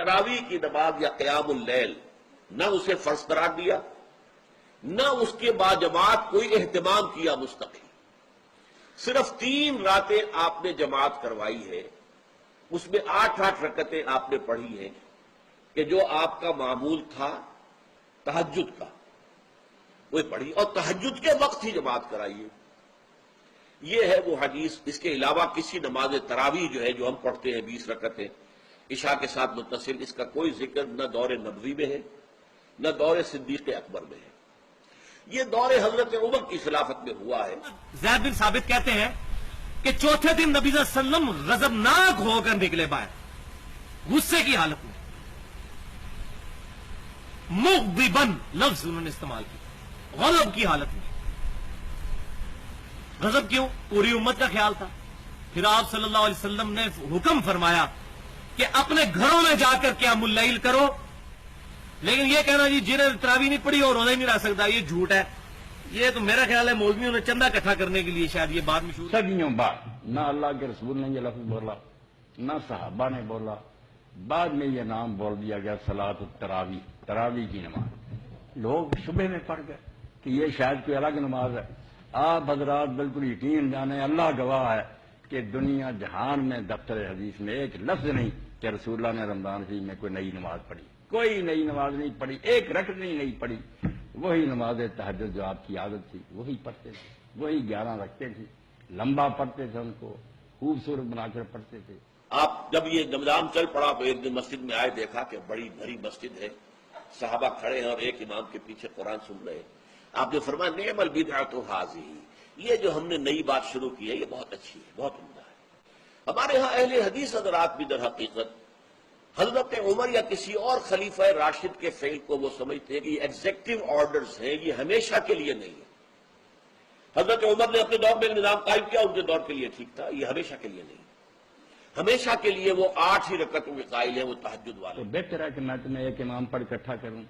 تراویح کی نماز یا قیام اللیل نہ اسے فرض قرار دیا، نہ اس کے باجماعت کوئی اہتمام کیا مستقل، صرف 3 راتیں آپ نے جماعت کروائی ہے، اس میں 8 رکعتیں آپ نے پڑھی ہیں کہ جو آپ کا معمول تھا تہجد کا وہ پڑھی، اور تہجد کے وقت ہی جماعت کرائیے۔ یہ ہے وہ حدیث۔ اس کے علاوہ کسی نماز تراویح جو ہے جو ہم پڑھتے ہیں 20 رکعتیں عشاء کے ساتھ متصل، اس کا کوئی ذکر نہ دور نبوی میں ہے نہ دور صدیق اکبر میں ہے، یہ دور حضرت عمر کی خلافت میں ہوا ہے۔ زید بن ثابت کہتے ہیں کہ چوتھے دن نبی صلی اللہ علیہ وسلم غضبناک ہو کر نکلے باہر، غصے کی حالت میں، مغضبن لفظ انہوں نے استعمال کیا، غضب کی حالت میں۔ غضب کیوں؟ پوری امت کا خیال تھا۔ پھر آپ صلی اللہ علیہ وسلم نے حکم فرمایا کہ اپنے گھروں میں جا کر قیام اللیل کرو، لیکن یہ کہنا جی جنہیں تراویح نہیں پڑھی اور روزہ ہی نہیں رہ سکتا، یہ جھوٹ ہے۔ یہ تو میرا خیال ہے مولویوں نے چندہ اکٹھا کرنے کے لیے شاید یہ بات مشہور۔ صدیوں بعد نہ اللہ کے رسول نے یہ لفظ بولا، نہ صحابہ نے بولا، بعد میں یہ نام بول دیا گیا صلاۃ التراویح، تراویح کی نماز۔ لوگ شبہ میں پڑ گئے کہ یہ شاید کوئی الگ نماز ہے۔ آپ حضرات بالکل یقین جانیں، اللہ گواہ ہے کہ دنیا جہان میں دفتر حدیث میں ایک لفظ نہیں کہ رسول اللہ نے رمضان شریف میں کوئی نئی نماز پڑھی، کوئی نئی نماز نہیں پڑھی، ایک رکعت نہیں پڑھی۔ وہی نماز تہجد جو آپ کی عادت تھی وہی پڑھتے تھے، وہی 11 رکھتے تھے، لمبا پڑھتے تھے، ان کو خوبصورت بنا کر پڑھتے تھے۔ آپ جب یہ رمضان چل پڑا تو ایک دن مسجد میں آئے، دیکھا کہ بڑی بھری مسجد ہے، صحابہ کھڑے ہیں اور ایک امام کے پیچھے قرآن سن رہے ہیں۔ آپ نے فرمایا نعم البدعۃ ھذہ، یہ جو ہم نے نئی بات شروع کی ہے یہ بہت اچھی ہے، بہت عمدہ ہے۔ ہمارے ہاں اہل حدیث حضرات بھی در حقیقت حضرت عمر یا کسی اور خلیفہ راشد کے فعل کو وہ سمجھتے ہیں کہ یہ ایگزیکٹو آرڈرز ہیں، یہ ہمیشہ کے لیے نہیں ہے۔ حضرت عمر نے اپنے دور میں نظام قائم کیا، ان کے دور کے لیے ٹھیک تھا، یہ ہمیشہ کے لیے نہیں۔ ہمیشہ کے لیے وہ 8 ہی رکعتوں کے قائل ہیں، وہ تہجد والے۔ تو بہتر ہے کہ میں تمہیں ایک امام پر اکٹھا کروں،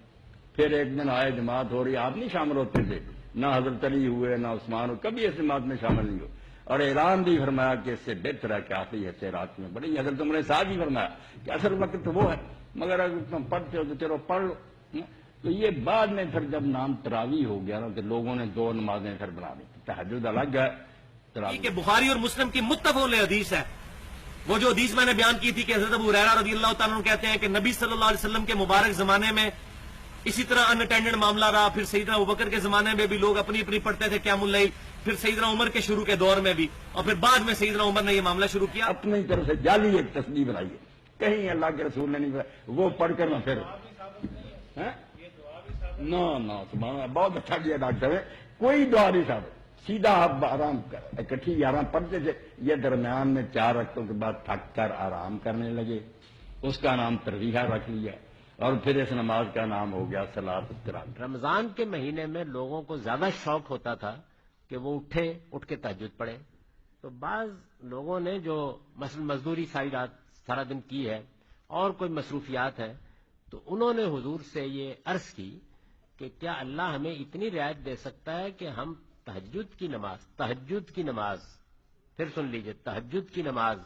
پھر ایک دن آئے جماعت ہو رہی، آپ نہیں شامل ہوتے تھے، نہ حضرت علی ہوئے نہ عثمان ہوئے، کبھی اس جماعت میں شامل نہیں ہوئے، اور اعلان بھی فرمایا کہ اس سے بہتر ہے کہ آخری حصے رات میں بڑی حضرت عمر نے ساتھ ہی فرمایا کہ اصل وقت تو وہ ہے، مگر اگر تم پڑھتے ہو تو چلو پڑھ لو۔ تو یہ بعد میں پھر جب نام تراویح ہو گیا نا کہ لوگوں نے 2 نمازیں پھر بنا دی، تہجد الگ ہے تراویح۔ کہ بخاری اور مسلم کی متفق علیہ حدیث ہے، وہ جو حدیث میں نے بیان کی تھی کہ حضرت ابو ہریرہ رضی اللہ تعالیٰ عنہ کہتے ہیں کہ نبی صلی اللہ علیہ وسلم کے مبارک زمانے میں اسی طرح ان اٹینڈنٹ معاملہ رہا، پھر سیدنا ابوبکر کے زمانے میں بھی لوگ اپنی اپنی پڑھتے تھے قیام اللیل، پھر سیدنا عمر کے شروع کے دور میں بھی، اور پھر بعد میں سیدنا عمر نے یہ معاملہ شروع کیا۔ اپنی طرف سے جعلی ایک تصدیق بنائی ہے، کہیں اللہ کے رسول نے نہیں بنایا، وہ پڑھ کر نہ پھر نہ سبحان اللہ، بہت اچھا کیا ڈاکٹر ہے، کوئی دعا نہیں صاحب، سیدھا آپ آرام کر، اکٹھی 11 پڑھتے تھے، یہ درمیان میں 4 رکعتوں کے بعد تھک کر آرام کرنے لگے، اس کا نام تراویح رکھ لیا، اور پھر اس نماز کا نام ہو گیا صلاۃ التراویح۔ رمضان کے مہینے میں لوگوں کو زیادہ شوق ہوتا تھا کہ وہ اٹھ کے تہجد پڑھے، تو بعض لوگوں نے جو مثلا مزدوری ساری رات سارا دن کی ہے اور کوئی مصروفیات ہے، تو انہوں نے حضور سے یہ عرض کی کہ کیا اللہ ہمیں اتنی رعایت دے سکتا ہے کہ ہم تہجد کی نماز پھر سن لیجئے، تہجد کی نماز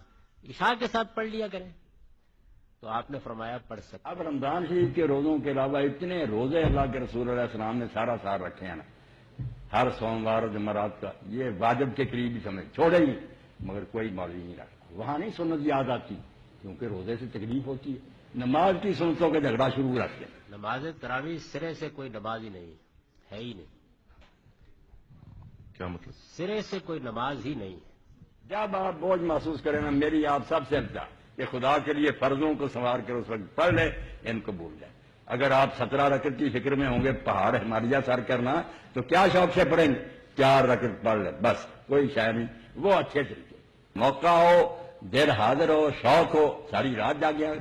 عشاء کے ساتھ پڑھ لیا کریں؟ تو آپ نے فرمایا پڑھ سکتے۔ اب رمضان شریف کے روزوں کے علاوہ اتنے روزے اللہ کے رسول علیہ السلام نے سارا سال رکھے ہیں نا، ہر سوموار اور جمعرات کا، یہ واجب کے قریب ہی سمجھ چھوڑے ہی، مگر کوئی مولوی نہیں رکھتا، وہاں نہیں سنت یاد آتی کیونکہ روزے سے تکلیف ہوتی ہے، نماز کی سنتوں کا جھگڑا شروع رکھتے ہیں۔ نماز تراویح سرے سے کوئی نماز ہی نہیں ہے ہی نہیں، کیا مطلب؟ سرے سے کوئی نماز ہی نہیں ہے۔ جب آپ بوجھ محسوس کریں نا، میری آپ سب سے افضل کہ خدا کے لیے فرضوں کو سنوار کر اس وقت پڑھ لے، ان کو بھول جائیں۔ اگر آپ 17 رکعت کی فکر میں ہوں گے پہاڑ ہمالیہ سر کرنا، تو کیا شوق سے پڑھیں گے؟ 4 رکعت پڑھ لیں بس، کوئی شے نہیں، وہ اچھے طریقے، موقع ہو، دیر حاضر ہو، شوق ہو، ساری رات جاگے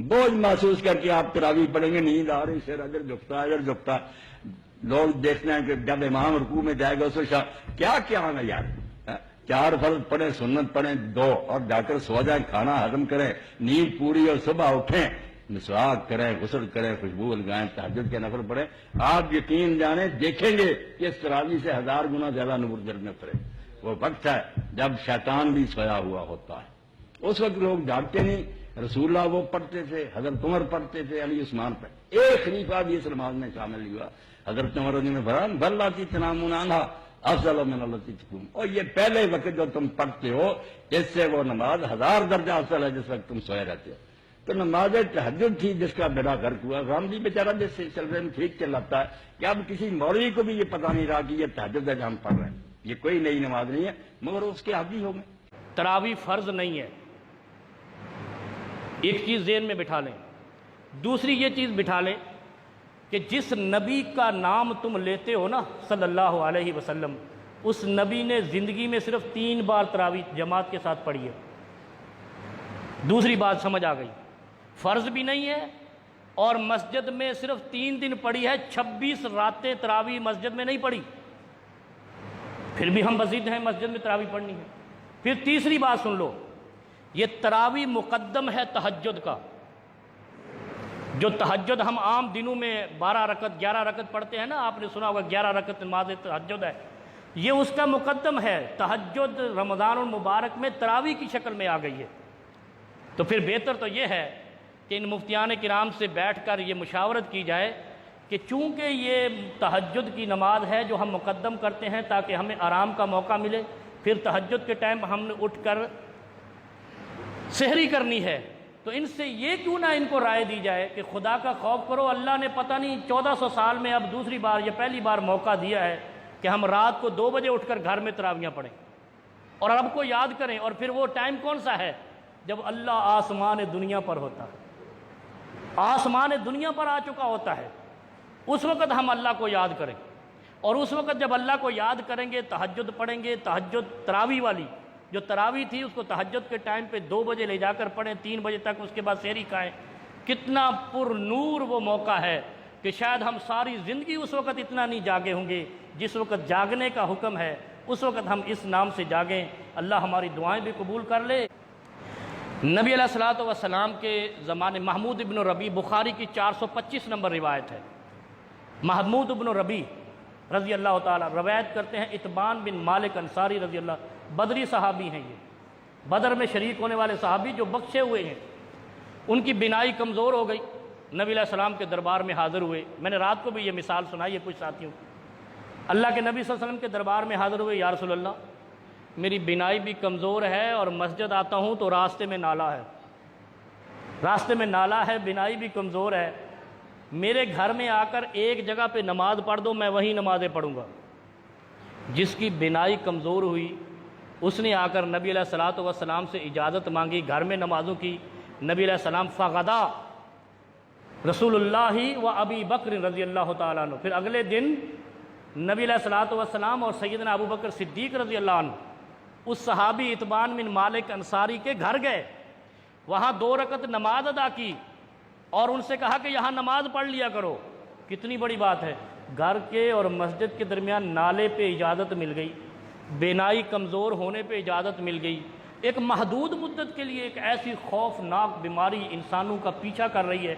بوجھ محسوس کر کے آپ تراویح پڑھیں گے، نیند آ رہی، سر ادھر جھکتا، لوگ دیکھتے ہیں کہ جب امام رکوع میں جائے گا اس وقت کیا ہے یار، 4 فرض پڑھیں، سنت پڑھیں 2، اور جا کر سو جائیں، کھانا ہضم کریں، نیند پوری، اور صبح اٹھیں، مسواک کریں، غسل کریں، خوشبو لگائیں، تہجد کے نفل پڑھیں، آپ یقین جانیں دیکھیں گے کہ اس تراویح سے 1000 گنا زیادہ نور دل میں اترے۔ وہ وقت ہے جب شیطان بھی سویا ہوا ہوتا ہے، اس وقت لوگ جاگتے نہیں، رسول اللہ وہ پڑھتے تھے، حضرت عمر پڑھتے تھے، علی عثمان پڑھتے، ایک خلیفہ بھی اس نماز میں شامل نہیں ہوا۔ حضرت عمر نے فرمایا بلاتی تنامون عنہا افضل من التی تقوم، اور یہ پہلے وقت جو تم پڑھتے ہو اس سے وہ نماز 1000 درجہ افضل ہے جس وقت تم سوئے رہتے ہو۔ تو نماز تہجد تھی جس کا بیڑا غرق ہوا، غامدی بیچارہ جس سے چل رہے میں ٹھیک چلاتا ہے کہ اب کسی مولوی کو بھی یہ پتہ نہیں رہا کہ یہ تہجد ہے جو ہم پڑھ رہے ہیں، یہ کوئی نئی نماز نہیں ہے، مگر اس کے حاضی ہو گئے۔ تراویح فرض نہیں ہے، ایک چیز ذہن میں بٹھا لیں۔ دوسری یہ چیز بٹھا لیں کہ جس نبی کا نام تم لیتے ہو نا صلی اللہ علیہ وسلم، اس نبی نے زندگی میں صرف 3 بار تراویح جماعت کے ساتھ پڑھی ہے۔ دوسری بات سمجھ آ گئی، فرض بھی نہیں ہے اور مسجد میں صرف 3 دن پڑھی ہے، 26 راتیں تراویح مسجد میں نہیں پڑھی، پھر بھی ہم مزید ہیں مسجد میں تراویح پڑھنی ہے۔ پھر تیسری بات سن لو، یہ تراویح مقدم ہے تہجد کا۔ جو تہجد ہم عام دنوں میں 12 رکعت 11 رکعت پڑھتے ہیں نا، آپ نے سنا ہوگا 11 رکعت نماز تہجد ہے، یہ اس کا مقدم ہے۔ تہجد رمضان المبارک میں تراویح کی شکل میں آ گئی ہے۔ تو پھر بہتر تو یہ ہے کہ ان مفتیان کرام سے بیٹھ کر یہ مشاورت کی جائے کہ چونکہ یہ تہجد کی نماز ہے جو ہم مقدم کرتے ہیں تاکہ ہمیں آرام کا موقع ملے، پھر تہجد کے ٹائم ہم نے اٹھ کر سحری کرنی ہے، تو ان سے یہ کیوں نہ ان کو رائے دی جائے کہ خدا کا خوف کرو، اللہ نے پتہ نہیں 1400 سال میں اب دوسری بار یا پہلی بار موقع دیا ہے کہ ہم رات کو 2 بجے اٹھ کر گھر میں تراویحاں پڑھیں اور رب کو یاد کریں۔ اور پھر وہ ٹائم کون سا ہے؟ جب اللہ آسمان دنیا پر ہوتا ہے، آسمان دنیا پر آ چکا ہوتا ہے، اس وقت ہم اللہ کو یاد کریں۔ اور اس وقت جب اللہ کو یاد کریں گے تہجد پڑھیں گے، تہجد تراویح والی جو تراویح تھی اس کو تہجد کے ٹائم پہ 2 بجے لے جا کر پڑھیں، 3 بجے تک، اس کے بعد سحری کھائیں۔ کتنا پر نور وہ موقع ہے کہ شاید ہم ساری زندگی اس وقت اتنا نہیں جاگے ہوں گے، جس وقت جاگنے کا حکم ہے اس وقت ہم اس نام سے جاگیں۔ اللہ ہماری دعائیں بھی قبول کر لے۔ نبی علیہ الصلوۃ والسلام کے زمانے محمود ابن ربیع، بخاری کی 425 نمبر روایت ہے، محمود ابن ربیع رضی اللہ تعالیٰ روایت کرتے ہیں، اتبان بن مالک انصاری رضی اللہ، بدری صحابی ہیں، یہ بدر میں شریک ہونے والے صحابی جو بخشے ہوئے ہیں۔ ان کی بینائی کمزور ہو گئی، نبی علیہ السلام کے دربار میں حاضر ہوئے۔ میں نے رات کو بھی یہ مثال سنائی ہے کچھ ساتھیوں کو، اللہ کے نبی صلی اللہ علیہ وسلم کے دربار میں حاضر ہوئے، یا رسول اللہ میری بینائی بھی کمزور ہے اور مسجد آتا ہوں تو راستے میں نالا ہے، راستے میں نالا ہے، بینائی بھی کمزور ہے، میرے گھر میں آ کر ایک جگہ پہ نماز پڑھ دو، میں وہیں نمازیں پڑھوں گا۔ جس کی بینائی کمزور ہوئی اس نے آ کر نبی علیہ الصلوۃ والسلام سے اجازت مانگی گھر میں نمازوں کی۔ نبی علیہ السلام فغدا رسول اللہ و ابی بکر رضی اللہ تعالیٰ عنہ، پھر اگلے دن نبی علیہ الصلوۃ والسلام اور سیدنا ابو بکر صدیق رضی اللہ عنہ اس صحابی اتبان بن مالک انصاری کے گھر گئے، وہاں 2 رکعت نماز ادا کی اور ان سے کہا کہ یہاں نماز پڑھ لیا کرو۔ کتنی بڑی بات ہے، گھر کے اور مسجد کے درمیان نالے پہ اجازت مل گئی، بینائی کمزور ہونے پہ اجازت مل گئی۔ ایک محدود مدت کے لیے ایک ایسی خوفناک بیماری انسانوں کا پیچھا کر رہی ہے،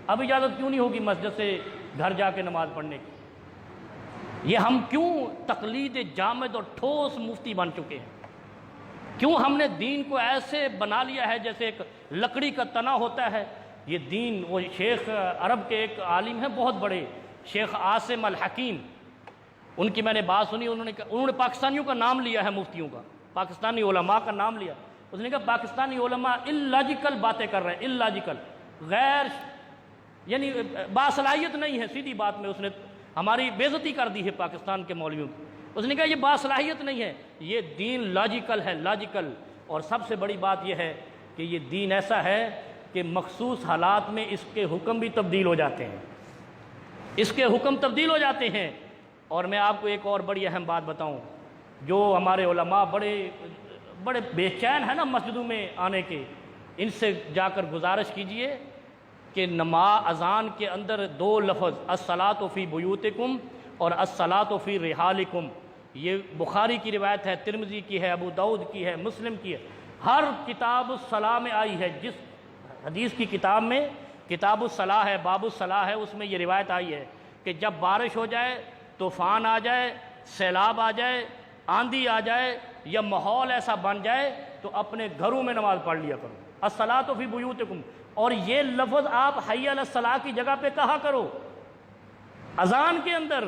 اب اجازت کیوں نہیں ہوگی مسجد سے گھر جا کے نماز پڑھنے کی؟ یہ ہم کیوں تقلید جامد اور ٹھوس مفتی بن چکے ہیں؟ کیوں ہم نے دین کو ایسے بنا لیا ہے جیسے ایک لکڑی کا تنا ہوتا ہے؟ یہ دین، وہ شیخ عرب کے ایک عالم ہیں بہت بڑے، شیخ عاصم الحکیم، ان کی میں نے بات سنی، انہوں نے پاکستانیوں کا نام لیا ہے، مفتیوں کا، پاکستانی علماء کا نام لیا۔ اس نے کہا پاکستانی علماء اللاجیکل باتیں کر رہے ہیں، اللاجیکل، غیر یعنی باصلاحیت نہیں ہے، سیدھی بات میں اس نے ہماری بے عزتی کر دی ہے پاکستان کے مولویوں کی۔ اس نے کہا یہ باصلاحیت نہیں ہے، یہ دین لاجیکل ہے، لاجیکل۔ اور سب سے بڑی بات یہ ہے کہ یہ دین ایسا ہے کہ مخصوص حالات میں اس کے حکم بھی تبدیل ہو جاتے ہیں، اس کے حکم تبدیل ہو جاتے ہیں۔ اور میں آپ کو ایک اور بڑی اہم بات بتاؤں، جو ہمارے علماء بڑے بے چین ہیں نا مسجدوں میں آنے کے، ان سے جا کر گزارش کیجئے کہ اذان کے اندر 2 لفظ الصلاۃ فی بیوتکم اور الصلاۃ فی رحالکم، یہ بخاری کی روایت ہے، ترمذی کی ہے، ابو داؤد کی ہے، مسلم کی ہے، ہر کتاب الصلاۃ میں آئی ہے۔ جس حدیث کی کتاب میں کتاب الصلاۃ ہے، باب الصلاۃ ہے، اس میں یہ روایت آئی ہے کہ جب بارش ہو جائے، طوفان آ جائے، سیلاب آ جائے، آندھی آ جائے، یا ماحول ایسا بن جائے تو اپنے گھروں میں نماز پڑھ لیا کرو، الصلاۃ فی بیوتکم، اور یہ لفظ آپ حی علی الصلاۃ کی جگہ پہ کہا کرو اذان کے اندر۔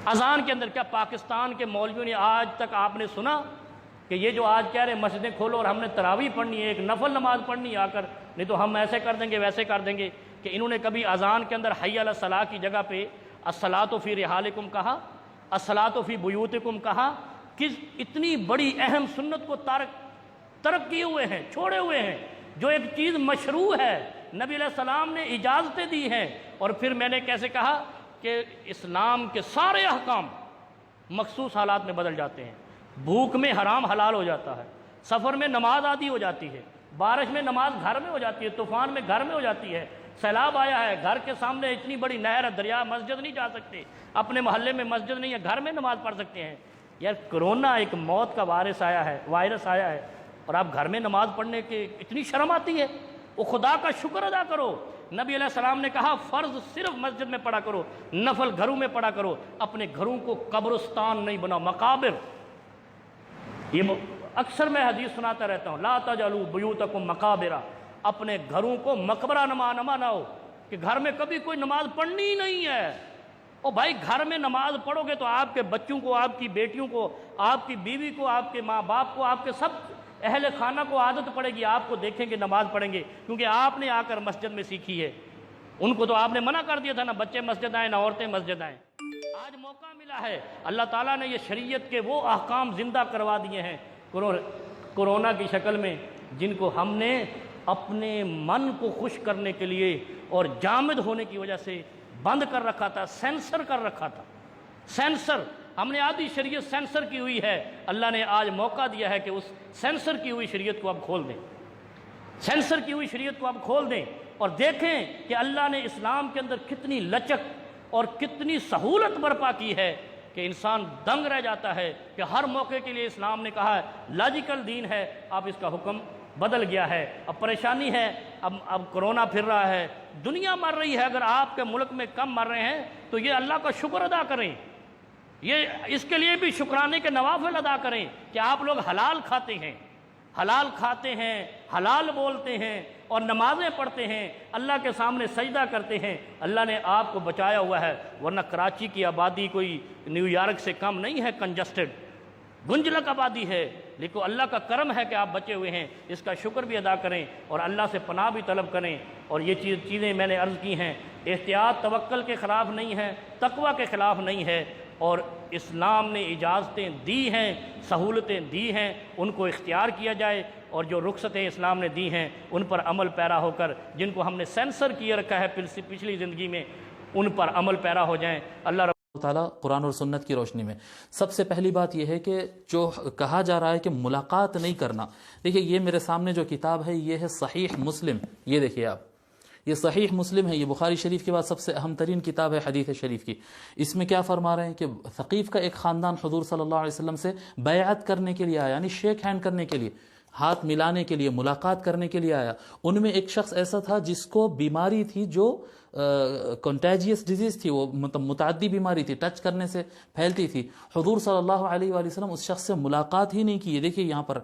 اذان کے اندر کیا پاکستان کے مولویوں نے آج تک آپ نے سنا کہ یہ جو آج کہہ رہے ہیں مسجدیں کھولو اور ہم نے تراویح پڑھنی ہے، ایک نفل نماز پڑھنی ہے آ کر، نہیں تو ہم ایسے کر دیں گے ویسے کر دیں گے، کہ انہوں نے کبھی اذان کے اندر حی علی الصلاۃ کی جگہ پہ الصلاۃ فی رحالکم کہا، الصلاۃ فی بیوتکم کہا؟ کس اتنی بڑی اہم سنت کو ترک کیے ہوئے ہیں، چھوڑے ہوئے ہیں، جو ایک چیز مشروع ہے، نبی علیہ السلام نے اجازتیں دی ہیں۔ اور پھر میں نے کیسے کہا کہ اسلام کے سارے احکام مخصوص حالات میں بدل جاتے ہیں۔ بھوک میں حرام حلال ہو جاتا ہے، سفر میں نماز عادی ہو جاتی ہے، بارش میں نماز گھر میں ہو جاتی ہے، طوفان میں گھر میں ہو جاتی ہے، سیلاب آیا ہے، گھر کے سامنے اتنی بڑی نہر ہے، دریا، مسجد نہیں جا سکتے، اپنے محلے میں مسجد نہیں ہے، گھر میں نماز پڑھ سکتے ہیں۔ یار کرونا ایک موت کا وائرس آیا ہے اور آپ گھر میں نماز پڑھنے کے اتنی شرم آتی ہے؟ وہ خدا کا شکر ادا کرو۔ نبی علیہ السلام نے کہا فرض صرف مسجد میں پڑھا کرو، نفل گھروں میں پڑھا کرو، اپنے گھروں کو قبرستان نہیں بناؤ، مقابر۔ یہ اکثر میں حدیث سناتا رہتا ہوں، لا تجعلوا بیوتکم مقابرہ، اپنے گھروں کو مقبرہ نہ بناؤ کہ گھر میں کبھی کوئی نماز پڑھنی ہی نہیں ہے۔ او بھائی گھر میں نماز پڑھو گے تو آپ کے بچوں کو، آپ کی بیٹیوں کو، آپ کی بیوی کو، آپ کے ماں باپ کو، آپ کے سب اہل خانہ کو عادت پڑے گی، آپ کو دیکھیں گے نماز پڑھیں گے، کیونکہ آپ نے آ کر مسجد میں سیکھی ہے۔ ان کو تو آپ نے منع کر دیا تھا نا بچے مسجد آئیں نہ عورتیں مسجد آئیں۔ آج موقع ملا ہے، اللہ تعالیٰ نے یہ شریعت کے وہ احکام زندہ کروا دیے ہیں کورونا کی شکل میں، جن کو ہم نے اپنے من کو خوش کرنے کے لیے اور جامد ہونے کی وجہ سے بند کر رکھا تھا، سینسر کر رکھا تھا۔ سینسر ہم نے آدھی شریعت سینسر کی ہوئی ہے، اللہ نے آج موقع دیا ہے کہ اس سینسر کی ہوئی شریعت کو اب کھول دیں، سینسر کی ہوئی شریعت کو اب کھول دیں، اور دیکھیں کہ اللہ نے اسلام کے اندر کتنی لچک اور کتنی سہولت برپا کی ہے کہ انسان دنگ رہ جاتا ہے کہ ہر موقع کے لیے اسلام نے کہا ہے لاجیکل دین ہے، اب اس کا حکم بدل گیا ہے۔ اب پریشانی ہے، اب کرونا پھر رہا ہے، دنیا مر رہی ہے، اگر آپ کے ملک میں کم مر رہے ہیں تو یہ اللہ کا شکر ادا کریں، یہ اس کے لیے بھی شکرانے کے نوافل ادا کریں کہ آپ لوگ حلال کھاتے ہیں، حلال کھاتے ہیں، حلال بولتے ہیں اور نمازیں پڑھتے ہیں، اللہ کے سامنے سجدہ کرتے ہیں، اللہ نے آپ کو بچایا ہوا ہے، ورنہ کراچی کی آبادی کوئی نیو یارک سے کم نہیں ہے، کنجسٹڈ گنجلک آبادی ہے، لیکن اللہ کا کرم ہے کہ آپ بچے ہوئے ہیں، اس کا شکر بھی ادا کریں اور اللہ سے پناہ بھی طلب کریں۔ اور یہ چیزیں میں نے عرض کی ہیں، احتیاط توکل کے خلاف نہیں ہے، تقوی کے خلاف نہیں ہے، اور اسلام نے اجازتیں دی ہیں، سہولتیں دی ہیں، ان کو اختیار کیا جائے، اور جو رخصتیں اسلام نے دی ہیں ان پر عمل پیرا ہو کر، جن کو ہم نے سینسر کیے رکھا ہے پچھلی زندگی میں، ان پر عمل پیرا ہو جائیں۔ اللہ رب تعالیٰ قرآن اور سنت کی روشنی میں سب سے پہلی بات یہ ہے کہ جو کہا جا رہا ہے کہ ملاقات نہیں کرنا، دیکھیے یہ میرے سامنے جو کتاب ہے یہ ہے صحیح مسلم، یہ دیکھیے آپ، یہ صحیح مسلم ہے، یہ بخاری شریف کے بعد سب سے اہم ترین کتاب ہے حدیث شریف کی۔ اس میں کیا فرما رہے ہیں کہ ثقیف کا ایک خاندان حضور صلی اللہ علیہ وسلم سے بیعت کرنے کے لیے آیا، یعنی شیک ہینڈ کرنے کے لیے، ہاتھ ملانے کے لیے، ملاقات کرنے کے لیے آیا۔ ان میں ایک شخص ایسا تھا جس کو بیماری تھی جو کنٹیجیس ڈیزیز تھی، وہ متعدی بیماری تھی، ٹچ کرنے سے پھیلتی تھی۔ حضور صلی اللہ علیہ وآلہ وسلم اس شخص سے ملاقات ہی نہیں کی۔ دیکھیے یہاں پر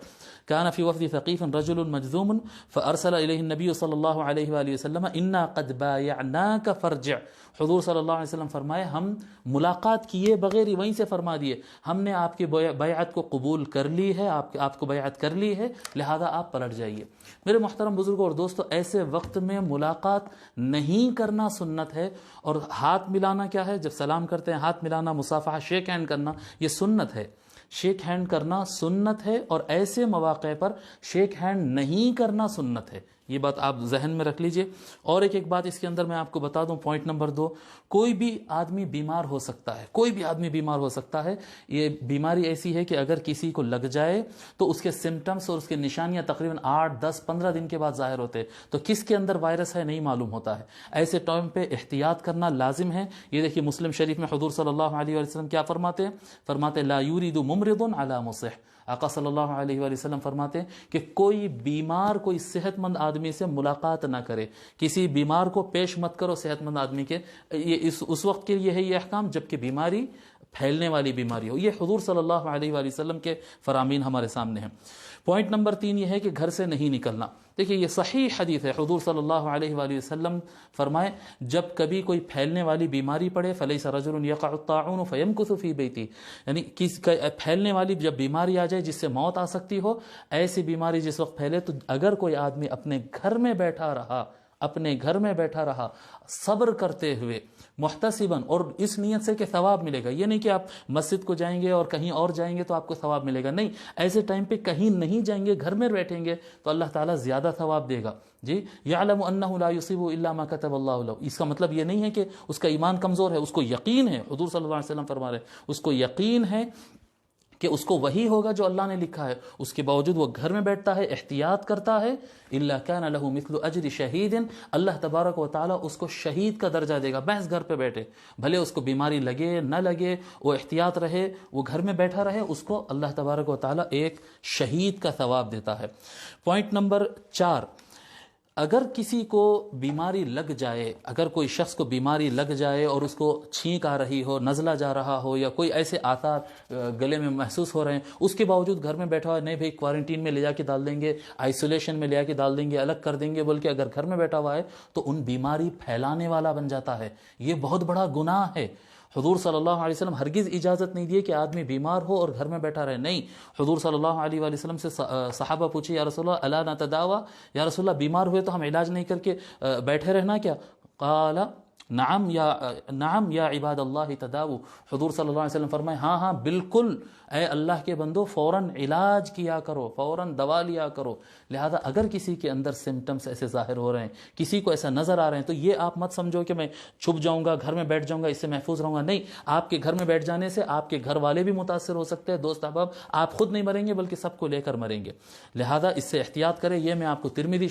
کان فی وفد ثقیف رجل مجذوم فارسل الیہ النبی صلی اللہ علیہ وآلہ وسلم انا قد بایعناک فرجع۔ حضور صلی اللہ علیہ وسلم فرمائے ہم ملاقات کیے بغیر ہی وہیں سے فرما دیے ہم نے آپ کی بیعت کو قبول کر لی ہے، آپ کو بیعت کر لی ہے، لہذا آپ پلٹ جائیے۔ میرے محترم بزرگوں اور دوستو، ایسے وقت میں ملاقات نہیں کرنا سنت ہے، اور ہاتھ ملانا کیا ہے؟ جب سلام کرتے ہیں ہاتھ ملانا، مصافحہ، شیک ہینڈ کرنا، یہ سنت ہے، شیک ہینڈ کرنا سنت ہے، اور ایسے مواقع پر شیک ہینڈ نہیں کرنا سنت ہے۔ یہ بات آپ ذہن میں رکھ لیجئے۔ اور ایک بات اس کے اندر میں آپ کو بتا دوں، پوائنٹ نمبر 2، کوئی بھی آدمی بیمار ہو سکتا ہے، کوئی بھی آدمی بیمار ہو سکتا ہے۔ یہ بیماری ایسی ہے کہ اگر کسی کو لگ جائے تو اس کے سمٹمز اور اس کے نشانیاں تقریباً 8، 10، 15 دن کے بعد ظاہر ہوتے ہیں، تو کس کے اندر وائرس ہے نہیں معلوم ہوتا ہے۔ ایسے ٹائم پہ احتیاط کرنا لازم ہے۔ یہ دیکھیے مسلم شریف میں حضور صلی اللہ علیہ وسلم کیا فرماتے ہیں؟ فرماتے لا یورید ممرض علی مصح۔ آقا صلی اللہ علیہ وآلہ وسلم فرماتے ہیں کہ کوئی بیمار، کوئی صحت مند آدمی سے ملاقات نہ کرے، کسی بیمار کو پیش مت کرو صحت مند آدمی کے۔ یہ اس وقت کے لیے ہے یہ احکام جبکہ بیماری پھیلنے والی بیماری ہو. یہ حضور صلی اللہ علیہ وآلہ وسلم کے فرامین ہمارے سامنے ہیں. پوائنٹ نمبر 3 یہ ہے کہ گھر سے نہیں نکلنا. دیکھیے یہ صحیح حدیث ہے. حضور صلی اللہ علیہ وآلہ وسلم فرمائے جب کبھی کوئی پھیلنے والی بیماری پڑے فلیس رجل یقع الطاعون فیمکث فی بیتی، یعنی پھیلنے والی جب بیماری آ جائے جس سے موت آ سکتی ہو، ایسی بیماری جس وقت پھیلے تو اگر کوئی آدمی اپنے گھر میں بیٹھا رہا صبر کرتے ہوئے محتسباً، اور اس نیت سے کہ ثواب ملے گا. یہ نہیں کہ آپ مسجد کو جائیں گے اور کہیں اور جائیں گے تو آپ کو ثواب ملے گا، نہیں، ایسے ٹائم پہ کہیں نہیں جائیں گے، گھر میں بیٹھیں گے تو اللہ تعالیٰ زیادہ ثواب دے گا. جی یعلم انہ لا یصیب الا ما کتب اللہ له. اس کا مطلب یہ نہیں ہے کہ اس کا ایمان کمزور ہے، اس کو یقین ہے. حضور صلی اللہ علیہ وسلم فرما رہے ہیں اس کو یقین ہے کہ اس کو وہی ہوگا جو اللہ نے لکھا ہے، اس کے باوجود وہ گھر میں بیٹھتا ہے، احتیاط کرتا ہے. الا کان له مثل اجر شہید، اللہ تبارک و تعالیٰ اس کو شہید کا درجہ دے گا. محض گھر پہ بیٹھے، بھلے اس کو بیماری لگے نہ لگے، وہ احتیاط رہے، وہ گھر میں بیٹھا رہے، اس کو اللہ تبارک و تعالیٰ ایک شہید کا ثواب دیتا ہے. پوائنٹ نمبر 4، اگر کسی کو بیماری لگ جائے، اگر کوئی شخص کو بیماری لگ جائے اور اس کو چھینک آ رہی ہو، نزلہ جا رہا ہو، یا کوئی ایسے آثار گلے میں محسوس ہو رہے ہیں، اس کے باوجود گھر میں بیٹھا ہوا ہے، نہیں بھائی کوارنٹین میں لے جا کے ڈال دیں گے، آئسولیشن میں لے جا کے ڈال دیں گے، الگ کر دیں گے، بلکہ اگر گھر میں بیٹھا ہوا ہے تو ان بیماری پھیلانے والا بن جاتا ہے. یہ بہت بڑا گناہ ہے. حضور صلی اللہ علیہ وسلم ہرگز اجازت نہیں دیے کہ آدمی بیمار ہو اور گھر میں بیٹھا رہے. نہیں، حضور صلی اللہ علیہ وآلہ وسلم سے صحابہ پوچھے یا رسول اللہ الا نتداوی، یا رسول اللہ بیمار ہوئے تو ہم علاج نہیں کر کے بیٹھے رہنا کیا؟ قال نعم یا عباد اللہ تداو. حضور صلی اللہ علیہ وسلم فرمائے ہاں بالکل اے اللہ کے بندو، فوراً علاج کیا کرو، فوراً دوا لیا کرو. لہذا اگر کسی کے اندر سمٹمز ایسے ظاہر ہو رہے ہیں، کسی کو ایسا نظر آ رہے ہیں، تو یہ آپ مت سمجھو کہ میں چھپ جاؤں گا، گھر میں بیٹھ جاؤں گا، اس سے محفوظ رہوں گا. نہیں، آپ کے گھر میں بیٹھ جانے سے آپ کے گھر والے بھی متاثر ہو سکتے ہیں، دوست احباب. آپ خود نہیں مریں گے بلکہ سب کو لے کر مریں گے. لہذا اس سے احتیاط کریں. یہ میں آپ کو ترمذی